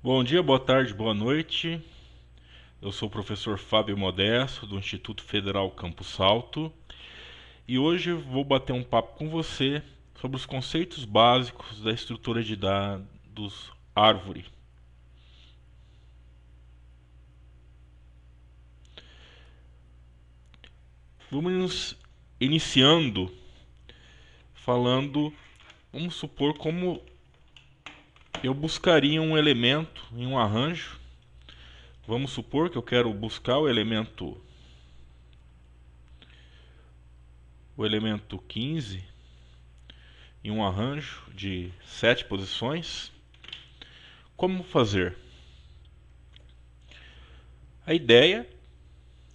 Bom dia, boa tarde, boa noite. Eu sou o professor Fábio Modesto, do Instituto Federal Campo Salto, e hoje vou bater um papo com você sobre os conceitos básicos da estrutura de dados árvore. Vamos iniciando falando, vamos supor como eu buscaria um elemento em um arranjo. Vamos supor que eu quero buscar o elemento 15 em um arranjo de 7 posições. Como fazer? A ideia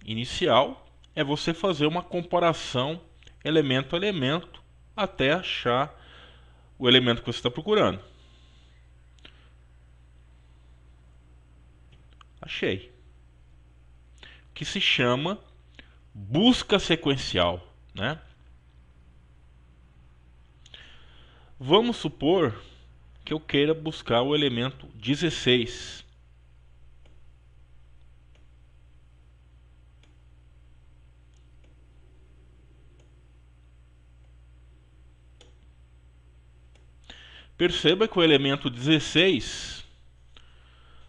inicial é você fazer uma comparação elemento a elemento até achar o elemento que você está procurando. Achei. Que se chama busca sequencial, né? Vamos supor que eu queira buscar o elemento 16. Perceba que o elemento 16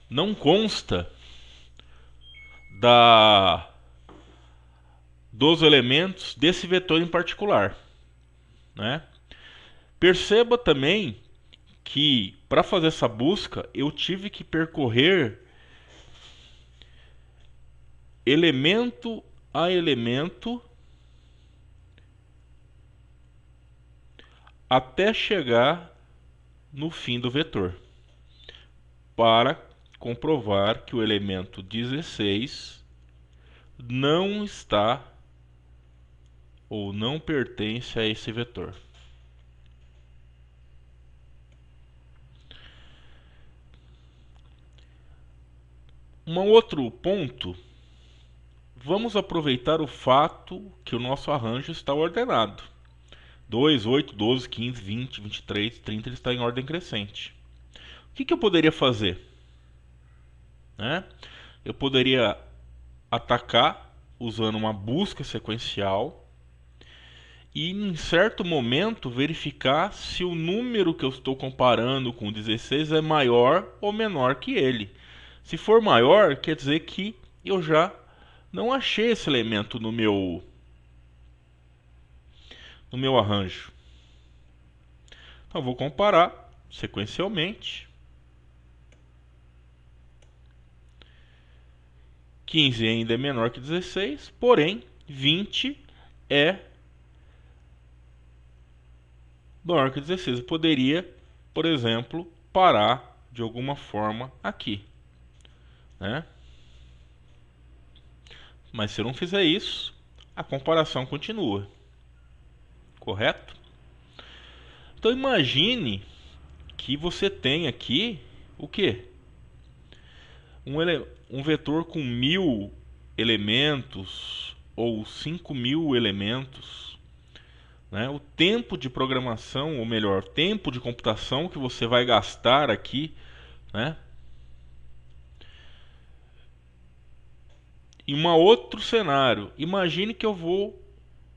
não consta dos elementos desse vetor em particular, né? Perceba também que para fazer essa busca eu tive que percorrer elemento a elemento até chegar no fim do vetor, para comprovar que o elemento 16 não está ou não pertence a esse vetor. Um outro ponto, vamos aproveitar o fato que o nosso arranjo está ordenado. 2, 8, 12, 15, 20, 23, 30, ele está em ordem crescente. O que eu poderia fazer? Eu poderia atacar usando uma busca sequencial e em certo momento verificar se o número que eu estou comparando com o 16 é maior ou menor que ele. Se for maior, quer dizer que eu já não achei esse elemento no meu arranjo. Então vou comparar sequencialmente. 15 ainda é menor que 16, porém 20 é maior que 16. Eu poderia, por exemplo, parar de alguma forma aqui, né? Mas se eu não fizer isso, a comparação continua, correto? Então imagine que você tem aqui o quê? Um vetor com 1000 elementos ou 5000 elementos, né? O tempo de programação, ou melhor, tempo de computação que você vai gastar aqui, né? Em um outro cenário, imagine que eu vou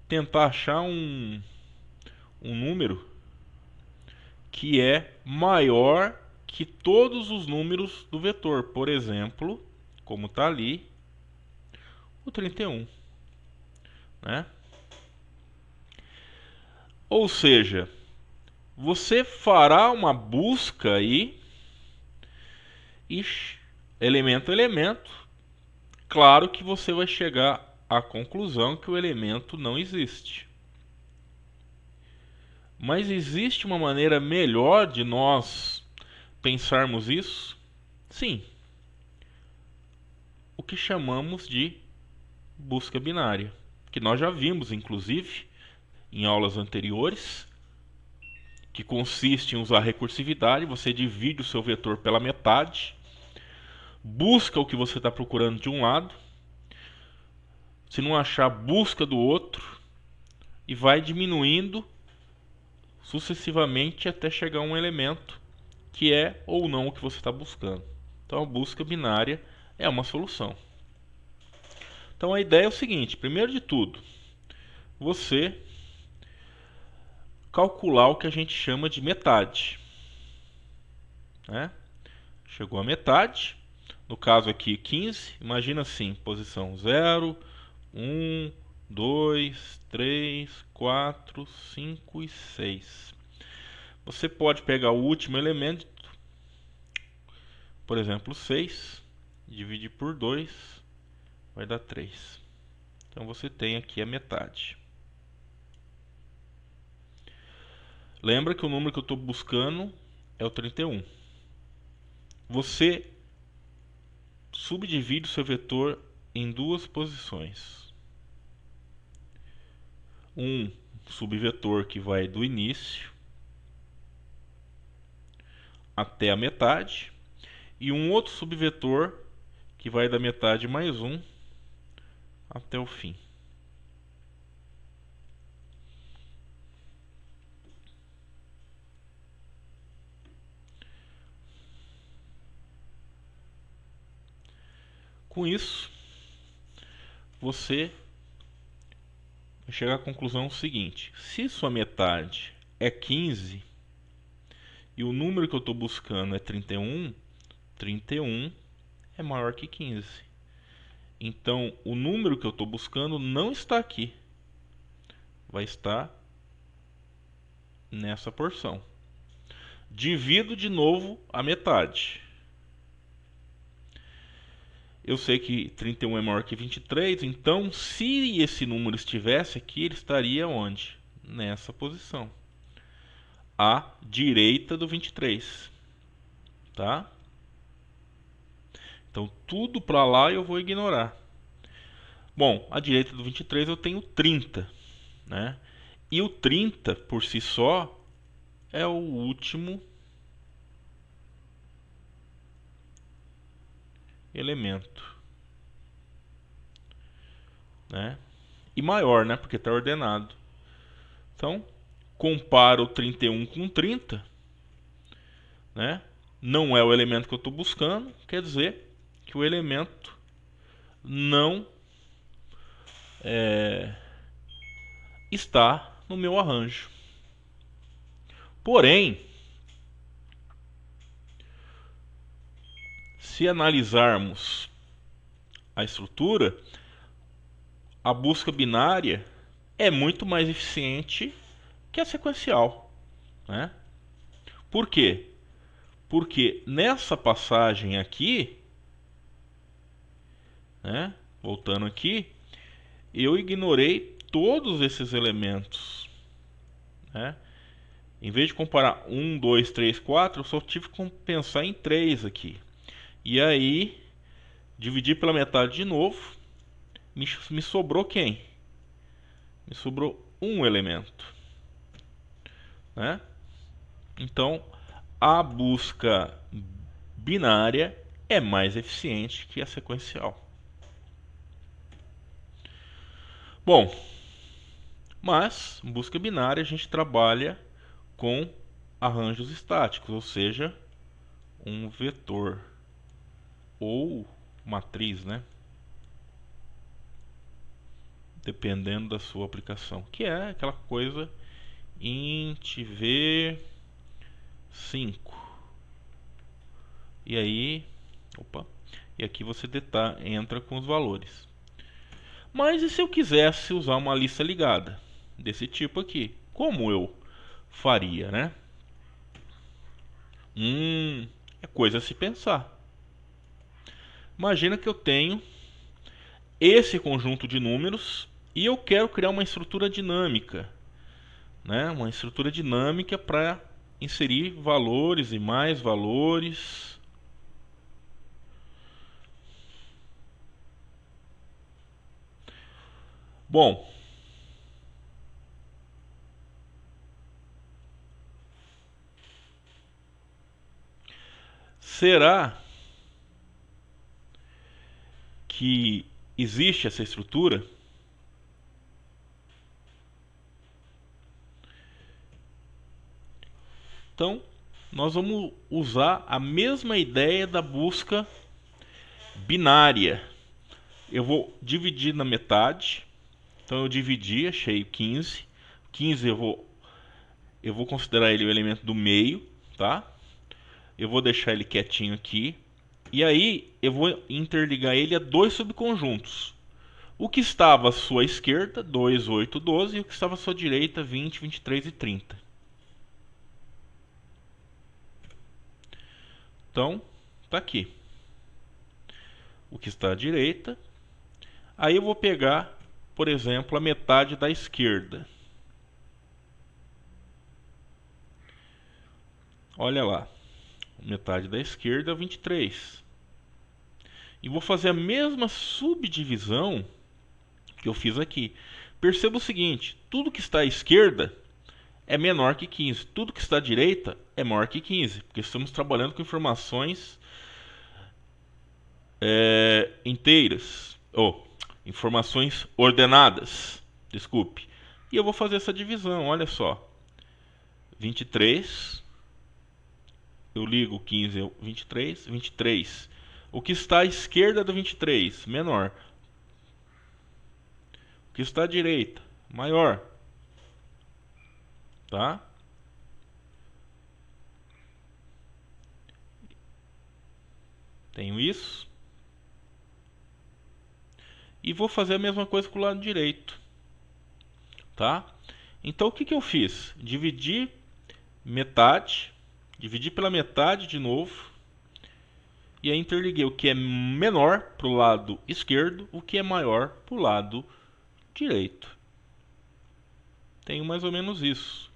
tentar achar um número que é maior que todos os números do vetor. Por exemplo, como está ali, o 31, né? Ou seja, você fará uma busca aí, elemento a elemento. Claro que você vai chegar à conclusão que o elemento não existe. Mas existe uma maneira melhor de nós pensarmos isso? Sim. O que chamamos de busca binária, que nós já vimos, inclusive, em aulas anteriores, que consiste em usar recursividade. Você divide o seu vetor pela metade, busca o que você está procurando de um lado, se não achar, busca do outro, e vai diminuindo sucessivamente até chegar a um elemento que é ou não o que você está buscando. Então a busca binária é uma solução. Então a ideia é o seguinte: primeiro de tudo, você calcular o que a gente chama de metade, né? Chegou a metade, no caso aqui 15, imagina assim, posição 0, 1, 2, 3, 4, 5 e 6. Você pode pegar o último elemento, por exemplo 6, dividir por 2, vai dar 3. Então você tem aqui a metade. Lembra que o número que eu estou buscando é o 31. Você subdivide o seu vetor em duas posições. Um subvetor que vai do início até a metade, e um outro subvetor que vai da metade mais 1 até o fim. Com isso, você vai chegar à conclusão seguinte: se sua metade é 15 e o número que eu estou buscando é 31, 31 é maior que 15. Então, o número que eu estou buscando não está aqui, vai estar nessa porção. Divido de novo a metade. Eu sei que 31 é maior que 23, então se esse número estivesse aqui, ele estaria onde? Nessa posição, à direita do 23, tá? Então tudo para lá eu vou ignorar. Bom, à direita do 23 eu tenho 30, né? E o 30 por si só é o último elemento, né? E maior, né? Porque está ordenado. Então, comparo o 31 com 30, né? Não é o elemento que eu estou buscando, quer dizer que o elemento não está no meu arranjo. Porém, se analisarmos a estrutura, a busca binária é muito mais eficiente que a sequencial, né? Por quê? Porque nessa passagem aqui, né, voltando aqui, eu ignorei todos esses elementos, né? Em vez de comparar 1, 2, 3, 4, eu só tive que pensar em 3 aqui. E aí, dividir pela metade de novo, me sobrou quem? Me sobrou um elemento, né? Então, a busca binária é mais eficiente que a sequencial. Bom, mas em busca binária a gente trabalha com arranjos estáticos, ou seja, um vetor ou matriz, né? Dependendo da sua aplicação, que é aquela coisa int v5. E aí, e aqui você entra com os valores. Mas e se eu quisesse usar uma lista ligada desse tipo aqui? Como eu faria, né? É coisa a se pensar. Imagina que eu tenho esse conjunto de números e eu quero criar uma estrutura dinâmica, né? Uma estrutura dinâmica para inserir valores e mais valores. Bom, será que existe essa estrutura? Então, nós vamos usar a mesma ideia da busca binária. Eu vou dividir na metade. Então eu dividi, achei 15. 15 eu vou considerar ele o elemento do meio, tá? Eu vou deixar ele quietinho aqui. E aí eu vou interligar ele a dois subconjuntos. O que estava à sua esquerda, 2, 8, 12, e o que estava à sua direita, 20, 23 e 30. Então, tá aqui. O que está à direita. Aí eu vou pegar, por exemplo, a metade da esquerda. Olha lá. Metade da esquerda é 23. E vou fazer a mesma subdivisão que eu fiz aqui. Perceba o seguinte, tudo que está à esquerda é menor que 15. Tudo que está à direita é maior que 15. Porque estamos trabalhando com informações inteiras. Ou informações ordenadas. Desculpe. E eu vou fazer essa divisão, olha só. 23. Eu ligo 15 ao 23. 23. O que está à esquerda do 23? Menor. O que está à direita? Maior. Tá? Tenho isso. E vou fazer a mesma coisa com o lado direito. Tá? Então o que eu fiz? Dividi metade. Dividi pela metade de novo. E aí interliguei o que é menor para o lado esquerdo, o que é maior para o lado direito. Tenho mais ou menos isso.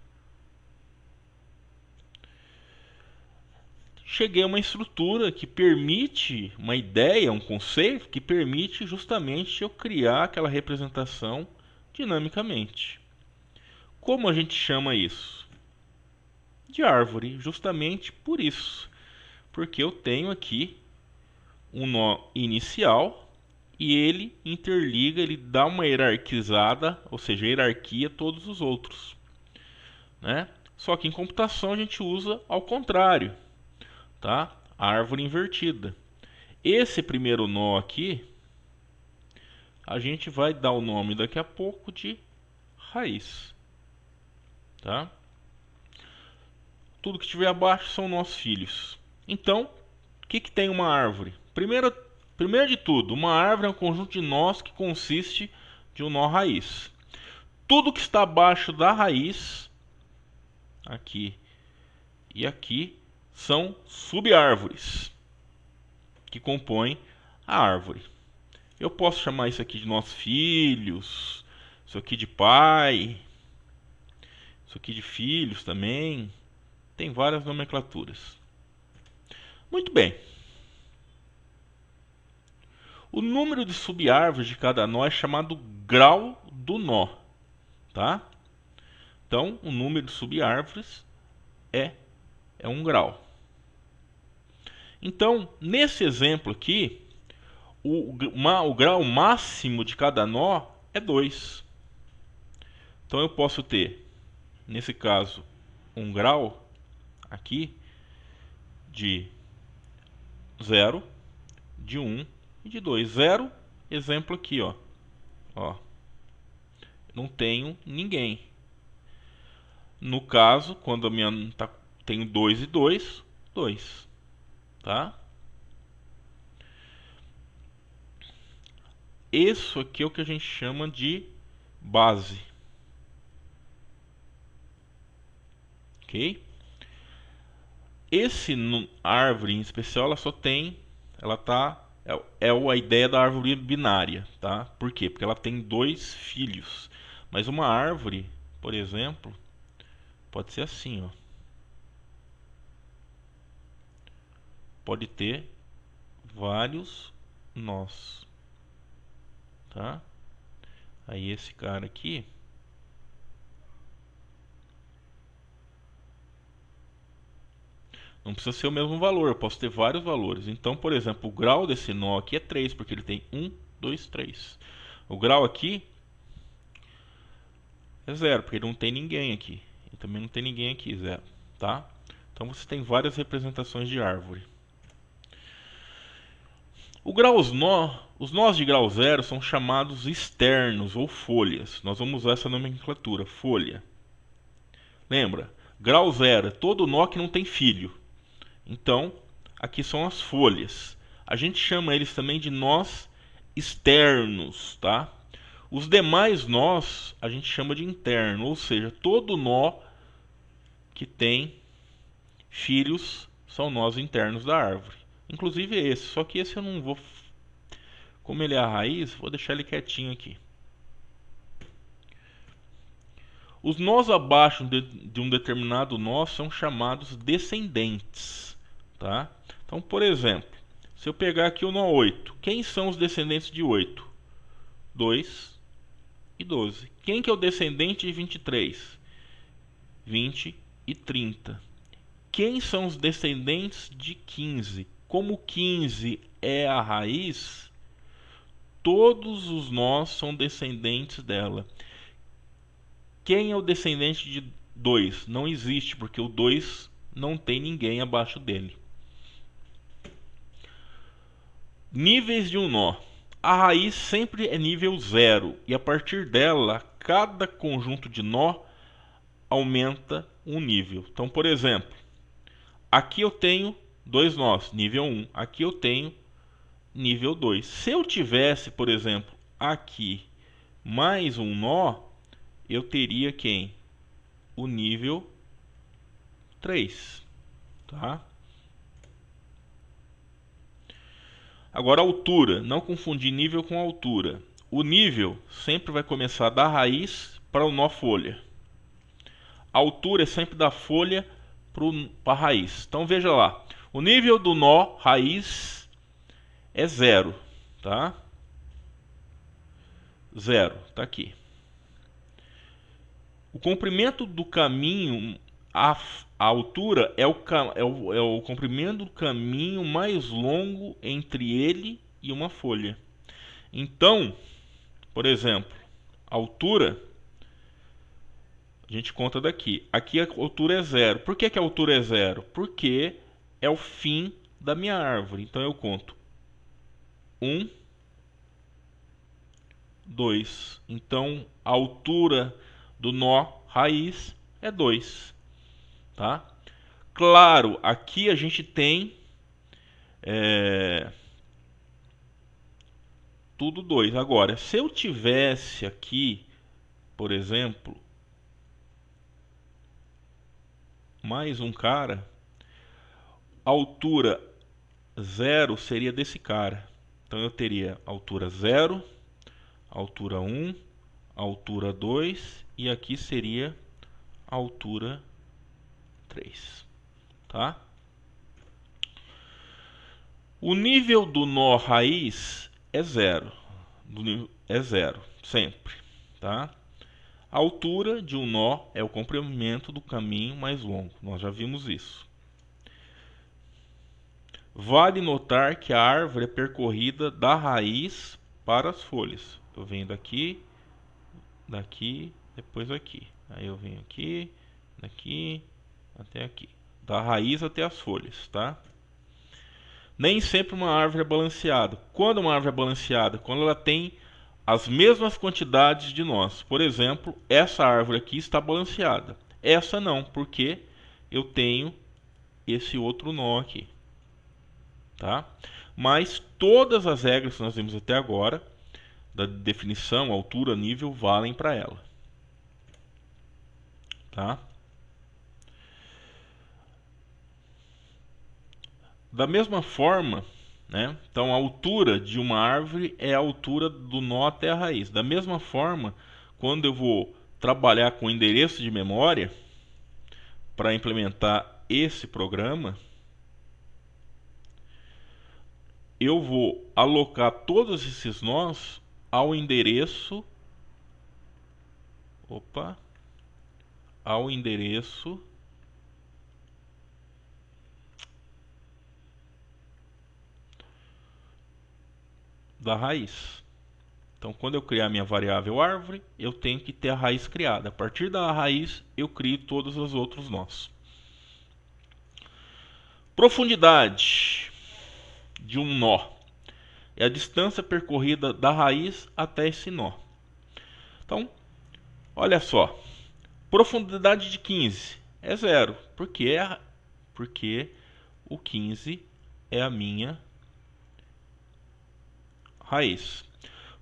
Cheguei a uma estrutura que permite, uma ideia, um conceito que permite justamente eu criar aquela representação dinamicamente. Como a gente chama isso? De árvore, justamente por isso. Porque eu tenho aqui um nó inicial e ele interliga, ele dá uma hierarquizada, ou seja, hierarquia todos os outros, né? Só que em computação a gente usa ao contrário, tá? A árvore invertida. Esse primeiro nó aqui, a gente vai dar o nome daqui a pouco de raiz, tá? Tudo que estiver abaixo são nossos filhos. Então, o que tem uma árvore? Primeiro de tudo, uma árvore é um conjunto de nós que consiste de um nó raiz. Tudo que está abaixo da raiz, aqui e aqui, são subárvores que compõem a árvore. Eu posso chamar isso aqui de nossos filhos, isso aqui de pai, isso aqui de filhos também. Tem várias nomenclaturas. Muito bem. O número de subárvores de cada nó é chamado grau do nó, tá? Então, o número de subárvores é um grau. Então, nesse exemplo aqui, o grau máximo de cada nó é 2. Então, eu posso ter, nesse caso, um grau aqui de 0, de 1 e de 2. 0, exemplo aqui, ó. Não tenho ninguém. No caso, quando a minha tenho 2 e 2, 2, tá? Isso aqui é o que a gente chama de base. Ok? Esse árvore em especial, ela só tem, é a ideia da árvore binária, tá? Por quê? Porque ela tem 2 filhos. Mas uma árvore, por exemplo, pode ser assim, ó. Pode ter vários nós, tá? Aí esse cara aqui, não precisa ser o mesmo valor, eu posso ter vários valores. Então, por exemplo, o grau desse nó aqui é 3, porque ele tem 1, 2, 3. O grau aqui é 0, porque ele não tem ninguém aqui. E também não tem ninguém aqui, 0, tá? Então você tem várias representações de árvore. Os nós de grau zero são chamados externos ou folhas. Nós vamos usar essa nomenclatura, folha. Lembra? Grau zero é todo nó que não tem filho. Então, aqui são as folhas. A gente chama eles também de nós externos, tá? Os demais nós a gente chama de interno, ou seja, todo nó que tem filhos são nós internos da árvore. Inclusive esse, só que esse eu não vou... Como ele é a raiz, vou deixar ele quietinho aqui. Os nós abaixo de um determinado nó são chamados descendentes, tá? Então, por exemplo, se eu pegar aqui o nó 8, quem são os descendentes de 8? 2 e 12. Quem que é o descendente de 23? 20 e 30. Quem são os descendentes de 15? Como 15 é a raiz, todos os nós são descendentes dela. Quem é o descendente de 2? Não existe, porque o 2 não tem ninguém abaixo dele. Níveis de um nó. A raiz sempre é nível 0, e a partir dela, cada conjunto de nó aumenta um nível. Então, por exemplo, aqui eu tenho 2 nós, nível 1. Aqui eu tenho nível 2. Se eu tivesse, por exemplo, aqui mais um nó, eu teria quem? O nível 3, tá? Agora, altura. Não confundir nível com altura. O nível sempre vai começar da raiz para o nó folha. A altura é sempre da folha para a raiz. Então, veja lá. O nível do nó raiz é 0, tá? 0, tá aqui. O comprimento do caminho, a altura é o comprimento do caminho mais longo entre ele e uma folha. Então, por exemplo, a altura, a gente conta daqui. Aqui a altura é 0. Por que que a altura é 0? Porque é o fim da minha árvore. Então eu conto 1, 2. Então a altura do nó raiz é 2, tá? Claro, aqui a gente tem tudo 2. Agora, se eu tivesse aqui, por exemplo, mais um cara, a altura 0 seria desse cara. Então eu teria altura 0, altura 1, altura 2 e aqui seria a altura 3, tá? O nível do nó raiz é 0, é 0 sempre, tá? A altura de um nó é o comprimento do caminho mais longo, nós já vimos isso. Vale notar que a árvore é percorrida da raiz para as folhas. Eu venho daqui, daqui, depois aqui. Aí eu venho aqui, daqui, até aqui. Da raiz até as folhas, tá? Nem sempre uma árvore é balanceada. Quando uma árvore é balanceada? Quando ela tem as mesmas quantidades de nós. Por exemplo, essa árvore aqui está balanceada. Essa não, porque eu tenho esse outro nó aqui. Tá? Mas todas as regras que nós vimos até agora, da definição, altura, nível, valem para ela. Tá? Da mesma forma, né? Então a altura de uma árvore é a altura do nó até a raiz. Da mesma forma, quando eu vou trabalhar com endereço de memória para implementar esse programa, eu vou alocar todos esses nós ao endereço, ao endereço da raiz. Então, quando eu criar minha variável árvore, eu tenho que ter a raiz criada. A partir da raiz, eu crio todos os outros nós. Profundidade de um nó é a distância percorrida da raiz até esse nó. Então, olha só. Profundidade de 15 é zero, porque o 15 é a minha raiz.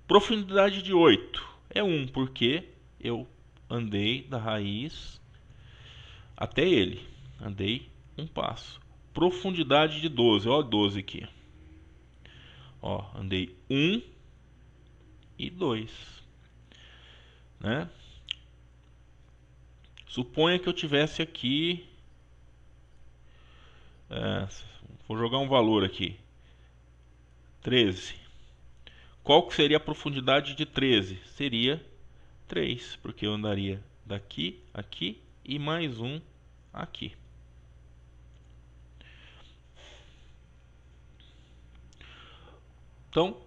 Profundidade de 8 é 1, porque eu andei da raiz até ele. Andei um passo. Profundidade de 12, ó, 12 aqui. Ó, andei 1 e 2, né? Suponha que eu tivesse aqui, vou jogar um valor aqui, 13. Qual que seria a profundidade de 13? Seria 3, porque eu andaria daqui, aqui e mais um aqui. Então,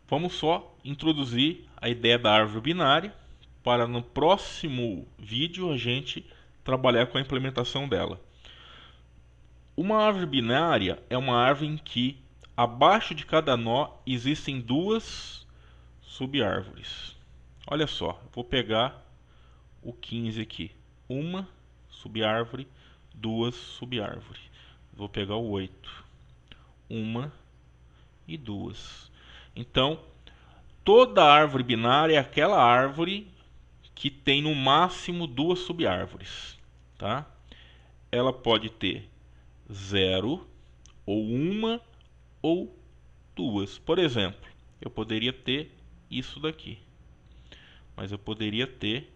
vamos só introduzir a ideia da árvore binária para no próximo vídeo a gente trabalhar com a implementação dela. Uma árvore binária é uma árvore em que abaixo de cada nó existem duas subárvores. Olha só, vou pegar o 15 aqui. Uma subárvore, duas subárvores. Vou pegar o 8. Uma e duas. Então, toda árvore binária é aquela árvore que tem no máximo duas subárvores, tá? Ela pode ter 0 ou uma ou duas. Por exemplo, eu poderia ter isso daqui, mas eu poderia ter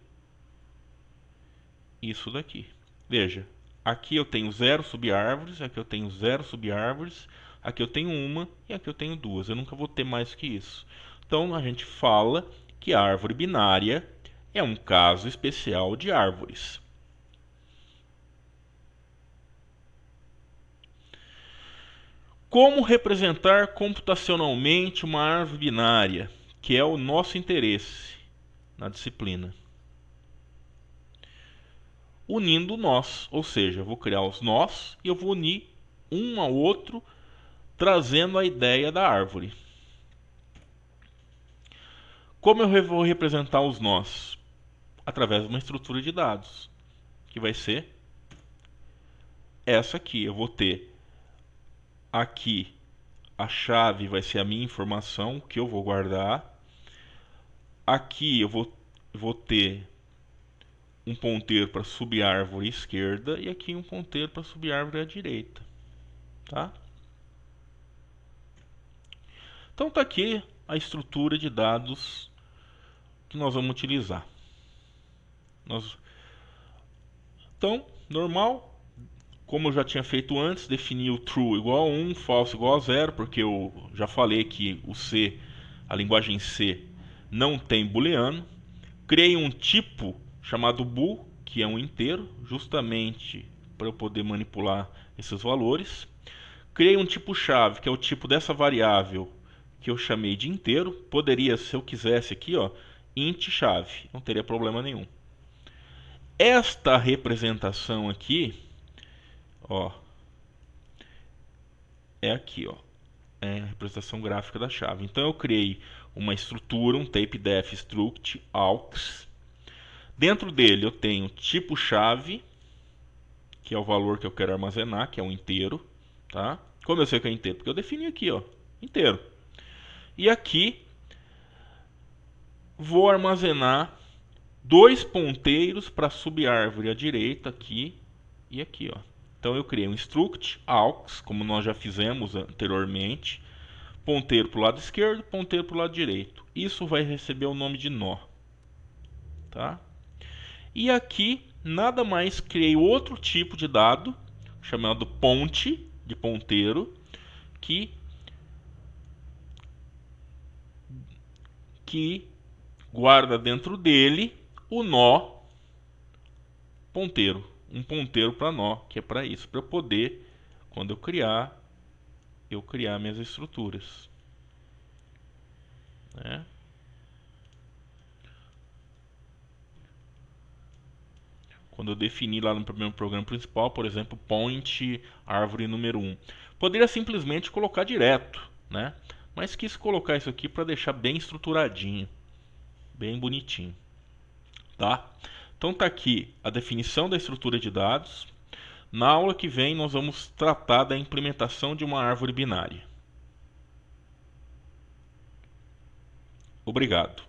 isso daqui. Veja, aqui eu tenho 0 subárvores, aqui eu tenho 0 subárvores, aqui eu tenho uma e aqui eu tenho duas. Eu nunca vou ter mais que isso. Então a gente fala que a árvore binária é um caso especial de árvores. Como representar computacionalmente uma árvore binária, que é o nosso interesse na disciplina? Unindo nós, ou seja, eu vou criar os nós e eu vou unir um ao outro, trazendo a ideia da árvore. Como eu vou representar os nós? Através de uma estrutura de dados, que vai ser essa aqui. Eu vou ter aqui a chave, vai ser a minha informação que eu vou guardar. Aqui eu vou ter um ponteiro para subárvore esquerda e aqui um ponteiro para subárvore à direita, tá? Então tá aqui a estrutura de dados que nós vamos utilizar. Então, normal, como eu já tinha feito antes, defini o true igual a 1, false igual a 0, porque eu já falei que o C, a linguagem C, não tem booleano. Criei um tipo chamado bool, que é um inteiro, justamente para eu poder manipular esses valores. Criei um tipo chave, que é o tipo dessa variável que eu chamei de inteiro. Poderia, se eu quisesse aqui, ó, int chave, não teria problema nenhum. Esta representação aqui, ó, é aqui, ó, é a representação gráfica da chave. Então eu criei uma estrutura, um typedef struct aux. Dentro dele eu tenho tipo chave, que é o valor que eu quero armazenar, que é um inteiro, tá? Como eu sei que é inteiro? Porque eu defini aqui, ó, inteiro. E aqui vou armazenar dois ponteiros para subárvore à direita, aqui e aqui, ó. Então eu criei um struct aux, como nós já fizemos anteriormente, ponteiro para o lado esquerdo, ponteiro para o lado direito. Isso vai receber o nome de nó, tá? E aqui nada mais, criei outro tipo de dado chamado ponte, de ponteiro, que guarda dentro dele o nó ponteiro, um ponteiro para nó, que é para isso, para eu poder, quando eu criar minhas estruturas, né? Quando eu defini lá no meu programa principal, por exemplo, point árvore número 1. Poderia simplesmente colocar direto, né? Mas quis colocar isso aqui para deixar bem estruturadinho, bem bonitinho, tá? Então tá aqui a definição da estrutura de dados. Na aula que vem nós vamos tratar da implementação de uma árvore binária. Obrigado.